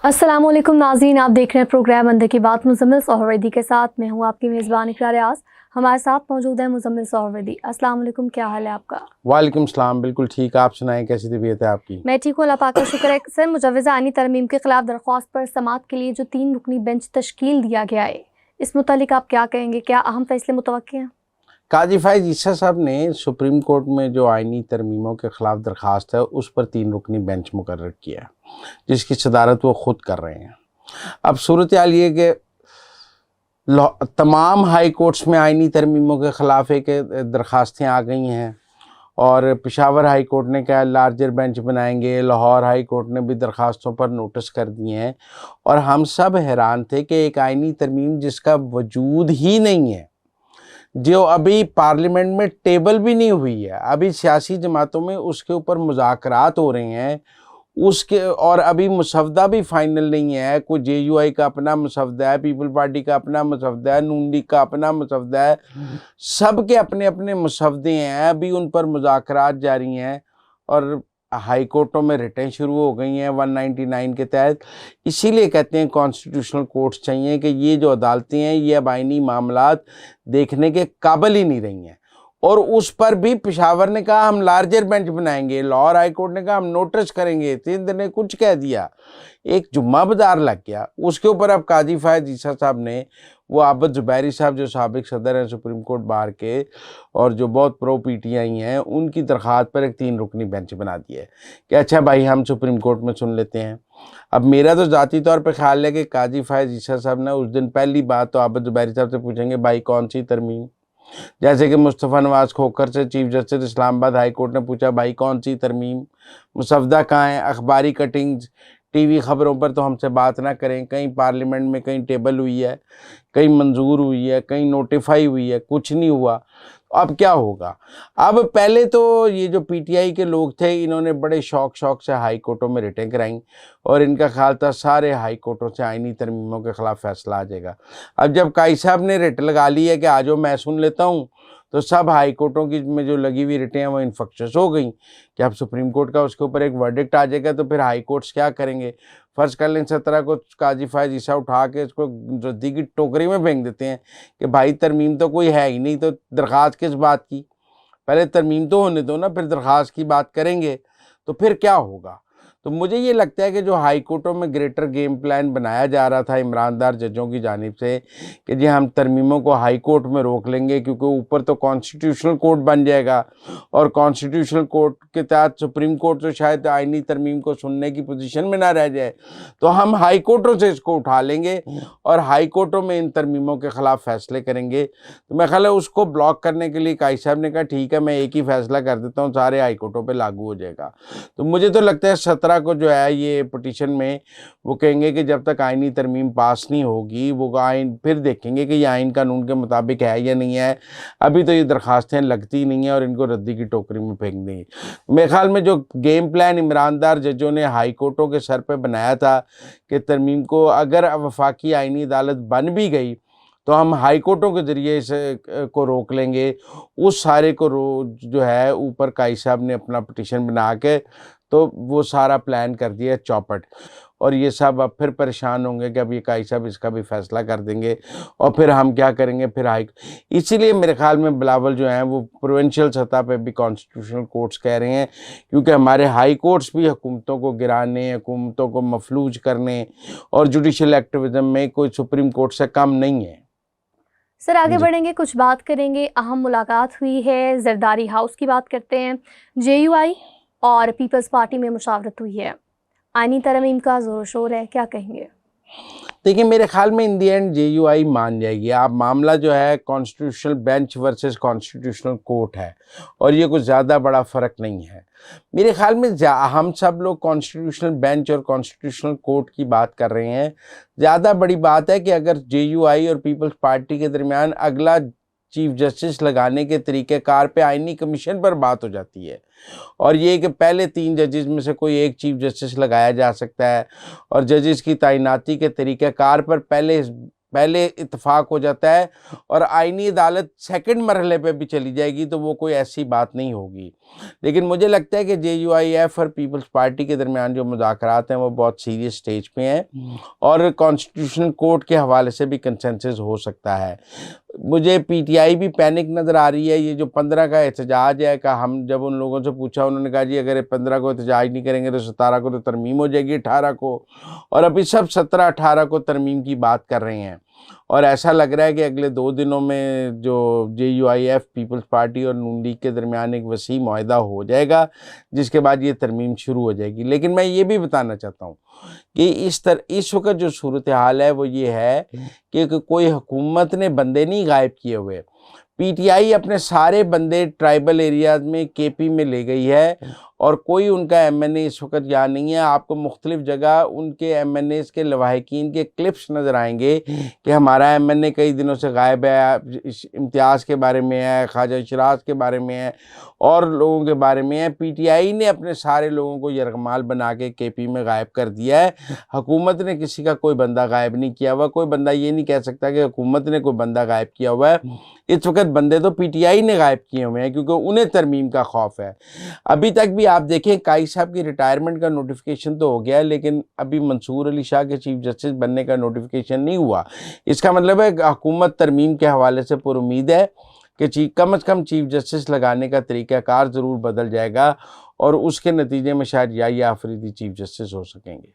अस्सलाम वालेकुम नाज़रीन, आप देख रहे हैं प्रोग्राम अंदर की बात मुज़म्मिल सोहरवर्दी के साथ। मैं हूं आपकी मेज़बान इकरार रियाज़। हमारे साथ मौजूद है मुज़म्मिल सोहरवर्दी। अस्सलाम वालेकुम, क्या हाल है आपका? वालेकुम सलाम, बिल्कुल ठीक। आप सुनाएं, कैसी तबीयत है आपकी? मैं ठीक हूँ, अल्लाह पाक का शुक्र है। सर, मुजव्वज़ा आईनी तरमीम के खिलाफ दरख्वास्त पर समाअत के लिए जो 3 रुकनी बेंच तश्कील दिया गया है, इस मुतालिक आप क्या कहेंगे? क्या अहम फैसले मुतवक्किल हैं? काजी फायज़ ईसा साहब ने सुप्रीम कोर्ट में जो आइनी तरमीमों के ख़िलाफ़ दरख्वास्त है उस पर 3 रुकनी बेंच मुकर्रर किया, जिसकी सदारत वो ख़ुद कर रहे हैं। अब सूरत हाल ये कि तमाम हाई कोर्ट्स में आइनी तरमीमों के ख़िलाफ़ एक दरख्वास्तें आ गई हैं और पेशावर हाई कोर्ट ने क्या लार्जर बेंच बनाएंगे, लाहौर हाई कोर्ट ने भी दरख्वास्तों पर नोटिस कर दिए हैं। और हम सब हैरान थे कि एक आइनी तरमीम जिसका वजूद ही नहीं है, जो अभी पार्लियामेंट में टेबल भी नहीं हुई है, अभी सियासी जमातों में उसके ऊपर मुज़ाकरात हो रहे हैं, उसके और अभी मुसवदा भी फाइनल नहीं है। कोई JUI का अपना मुसवदा है, पीपल पार्टी का अपना मुसवदा है, नून लीग का अपना मुसवदा है, सब के अपने अपने मुसवदे हैं, अभी उन पर मुज़ाकरात जारी हैं और हाई कोर्टों में रिटें शुरू हो गई हैं 199 के तहत। इसीलिए कहते हैं कॉन्स्टिट्यूशनल कोर्ट्स चाहिए कि ये जो अदालतें हैं ये अब आइनी मामलात देखने के काबिल ही नहीं रही हैं। और उस पर भी पेशावर ने कहा हम लार्जर बेंच बनाएंगे, लाहौर हाई कोर्ट ने कहा हम नोटिस करेंगे, सिंध ने कुछ कह दिया, एक जुम्मा बाजार लग गया। उसके ऊपर अब काजी फायज़ ईसा साहब ने वो आबिद ज़ुबैरी साहब जो साबिक सदर हैं सुप्रीम कोर्ट बार के और जो बहुत प्रो PTI हैं, उनकी दरख्वास्त पर एक 3 रुकनी बेंच बना दी है कि अच्छा भाई हम सुप्रीम कोर्ट में सुन लेते हैं। अब मेरा तो ज़ाती तौर पर ख्याल है कि काजी फायज़ ईसा साहब ने उस दिन पहली बात तो आबिद ज़ुबैरी साहब से पूछेंगे भाई कौन सी तरमीम, जैसे कि मुस्तफ़ा नवाज़ खोखर से chief justice Islamabad high court ने पूछा भाई कौन सी तरमीम, मुसवदा कहाँ है, अखबारी कटिंग्स TV ख़बरों पर तो हमसे बात ना करें, कहीं पार्लियामेंट में कहीं टेबल हुई है, कहीं मंजूर हुई है, कहीं नोटिफाई हुई है, कुछ नहीं हुआ। अब क्या होगा? अब पहले तो ये जो PTI के लोग थे इन्होंने बड़े शौक से हाई कोर्टों में रिटें कराई और इनका ख्याल था सारे हाई कोर्टों से आइनी तरमीमों के ख़िलाफ़ फैसला आ जाएगा। अब जब काई साहब ने रिट लगा ली है कि आ जाओ मैं सुन लेता हूँ, तो सब हाई कोर्टों की में जो लगी हुई रिटें हैं वो इन्फेक्शस हो गई कि अब सुप्रीम कोर्ट का उसके ऊपर एक वर्डिक्ट आ जाएगा तो फिर हाई कोर्ट्स क्या करेंगे? फ़र्ज़ कर लें 17 को काजी फायज़ ईसा उठा के इसको रद्दी की टोकरी में फेंक देते हैं कि भाई तरमीम तो कोई है ही नहीं, तो दरख्वास्त किस बात की? पहले तरमीम तो होने दो ना, फिर दरख्वास्त की बात करेंगे तो फिर क्या होगा? तो मुझे ये लगता है कि जो हाई कोर्टों में ग्रेटर गेम प्लान बनाया जा रहा था ईमानदार जजों की जानिब से कि जी हम तरमीमों को हाई कोर्ट में रोक लेंगे क्योंकि ऊपर तो कॉन्स्टिट्यूशनल कोर्ट बन जाएगा और कॉन्स्टिट्यूशनल कोर्ट के तहत सुप्रीम कोर्ट तो शायद आइनी तरमीम को सुनने की पोजीशन में ना रह जाए, तो हम हाई कोर्टों से इसको उठा लेंगे और हाई कोर्टों में इन तरमीमों के ख़िलाफ़ फ़ैसले करेंगे। तो मैं ख्याल है उसको ब्लॉक करने के लिए काई साहब ने कहा ठीक है मैं एक ही फ़ैसला कर देता हूँ, सारे हाई कोर्टों पर लागू हो जाएगा। तो मुझे तो लगता है 17 को जो है ये पिटीशन में वो कहेंगे कि जब तक आइनी तरमीम पास नहीं होगी वो आइन फिर देखेंगे कि ये आइन कानून के मुताबिक है या नहीं है। अभी तो ये दरख्वास्तें लगती नहीं हैं और इनको रद्दी की टोकरी में फेंक देंगे। मेरे ख्याल में जो गेम प्लान ईमानदार जजों ने हाई कोर्टों के सर पे बनाया था कि तरमीम को अगर वफाकी आइनी अदालत बन भी गई तो हम हाई कोर्टों के ज़रिए इसे को रोक लेंगे, उस सारे को जो है ऊपर काई साहब ने अपना पिटीशन बना के तो वो सारा प्लान कर दिया चौपट। और ये सब अब फिर परेशान होंगे कि अब ये काई साहब इसका भी फैसला कर देंगे और फिर हम क्या करेंगे फिर इसीलिए मेरे ख्याल में बिलावल जो हैं वो प्रोविंशियल सतह पे भी कॉन्स्टिट्यूशनल कोर्ट्स कह रहे हैं क्योंकि हमारे हाई कोर्ट्स भी हुकूमतों को गिराने, हुकूमतों को मफलूज करने और जुडिशल एक्टिविज़म में कोई सुप्रीम कोर्ट से कम नहीं है। सर, आगे बढ़ेंगे, कुछ बात करेंगे। अहम मुलाकात हुई है, जरदारी हाउस की बात करते हैं। JUI और पीपल्स पार्टी में मुशावरत हुई है, आइनी तरमीम का जोर शोर है, क्या कहेंगे? देखिए मेरे ख्याल में इन दी एंड JUI मान जाएगी। आप मामला जो है constitutional bench versus constitutional court है और ये कुछ ज़्यादा बड़ा फ़र्क नहीं है। मेरे ख्याल में हम सब लोग कॉन्स्टिट्यूशनल बेंच और कॉन्स्टिट्यूशनल कोर्ट की बात कर रहे हैं। ज़्यादा बड़ी बात है कि अगर JUI और पीपल्स पार्टी के दरमियान अगला चीफ जस्टिस लगाने के तरीक़ेकार पे आइनी कमीशन पर बात हो जाती है और ये कि पहले 3 जजेस में से कोई एक चीफ जस्टिस लगाया जा सकता है और जजेस की तैनाती के तरीक़ेकार पर पहले पहले इत्तेफाक हो जाता है और आईनी अदालत सेकंड मरहले पे भी चली जाएगी तो वो कोई ऐसी बात नहीं होगी। लेकिन मुझे लगता है कि JUIF और पीपल्स पार्टी के दरमियान जो मुज़ाकरात हैं वो बहुत सीरियस स्टेज पे हैं और कॉन्स्टिट्यूशनल कोर्ट के हवाले से भी कंसेंसस हो सकता है। मुझे PTI भी पैनिक नज़र आ रही है। ये जो 15 का एहतजाज है का हम जब उन लोगों से पूछा उन्होंने कहा जी अगर 15 को एहतजाज नहीं करेंगे तो 17 को तो तरमीम हो जाएगी 18 को, और अभी सब 17-18 को तरमीम की बात कर रहे हैं। और ऐसा लग रहा है कि अगले 2 दिनों में जो JUIF पीपल्स पार्टी और नून लीग के दरमियान एक वसी मुआहदा हो जाएगा जिसके बाद ये तरमीम शुरू हो जाएगी। लेकिन मैं ये भी बताना चाहता हूँ कि इस वक्त जो सूरत हाल है वो ये है कि कोई हुकूमत ने बंदे नहीं गायब किए हुए। PTI अपने सारे बंदे ट्राइबल एरियाज में KP में ले गई है और कोई उनका MNA इस वक्त यहाँ नहीं है। आपको मुख्तलिफ जगह उनके MNAs के लवाहिकीन के क्लिप्स नज़र आएंगे कि हमारा MNA कई दिनों से गायब है, इम्तियाज़ के बारे में है, ख्वाजा शराज के बारे में है और लोगों के बारे में है। PTI ने अपने सारे लोगों को यरगमाल बना के KP में गायब कर दिया है। हुकूमत ने किसी का कोई बंदा गायब नहीं किया हुआ। कोई बंदा ये नहीं कह सकता कि हुकूमत ने कोई बंदा गायब किया हुआ है। इस वक्त बंदे तो PTI ने गायब किए हुए हैं क्योंकि उन्हें तरमीम का खौफ है। अभी तक भी आप देखें काई साहब की रिटायरमेंट का नोटिफिकेशन तो हो गया है लेकिन अभी मंसूर अली शाह के चीफ जस्टिस बनने का नोटिफिकेशन नहीं हुआ। इसका मतलब है हुकूमत तरमीम के हवाले से पुरुमीद है कि कम अज़ कम चीफ जस्टिस लगाने का तरीक़ाकार ज़रूर बदल जाएगा और उसके नतीजे में शायद या आफरीदी चीफ जस्टिस हो सकेंगे।